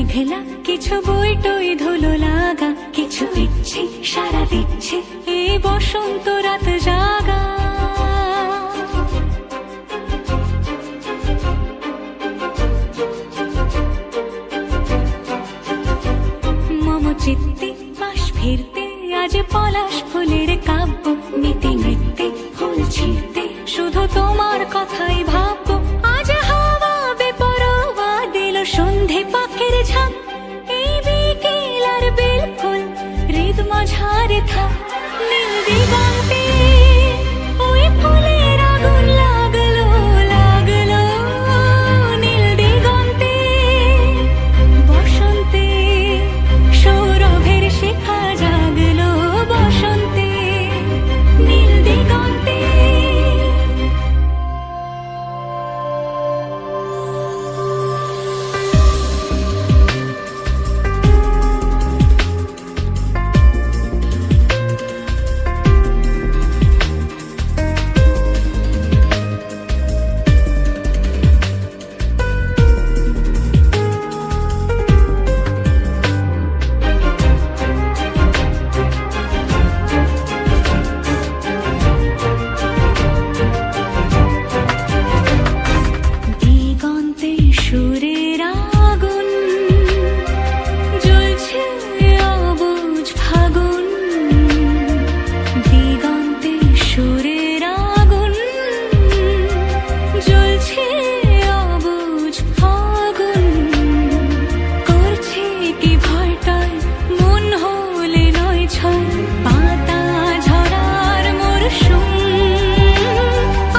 মেঘলা, কিছু বইটই ধুলো লাগা, কিছু ইচ্ছে সারা দিচ্ছে এই বসন্ত রাত জাগা। মম চিত্তে মাস ফিরতে আজ পলাশ ফুলের কাব্য, নীতি নৃত্যে ফুল ছিঁড়তে শুধু তোমার কথাই ভাববো। আজ হাওয়া বেপরোয়া দিল সন্ধে পাখির ঝাঁক, এই বিকেল আর বেলফুল হৃদ মাঝারে থাক। নীল দিগন্তে ওই ফুলের আগুন লাগলো লাগলো, নীল দিগন্তে বসন্তে সৌরভের শিখা জাগলো, বসন্তে নীল দিগন্তে। দিগন্তে সুরের আগুন জ্বলছে অবুঝ ফাগুন, দিগন্তে সুরের আগুন জ্বলছে অবুঝ ফাগুন। করছে কি ভয়টায় মন হলে নয় ছয়, পাতা ঝরার মরশুম।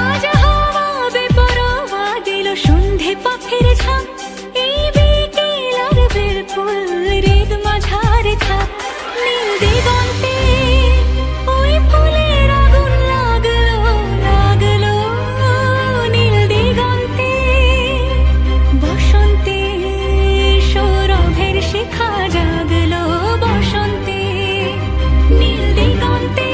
আজ হাওয়া বেপরোয়া দিল সন্ধে পাখির ঝাঁক, এই বিকেল আর বেলফুল হৃদ মাঝারে থাক। নীল দিগন্তে ওই ফুলের আগুন লাগলো লাগলো, নীল দিগন্তে বসন্তে সৌরভের শিখা জাগলো, বসন্তে নীল দিগন্তে।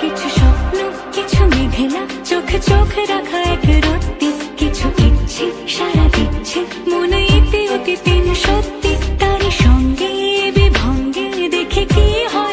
কিছু স্বপ্ন, কিছু মেঘলা, চোখ চোখ রাখা এক রত্তি, কিছু ইচ্ছে সারা দিচ্ছে মনে ইতি অতি তিন সত্যি। তারই সঙ্গে বিভঙ্গে দেখে কি হয়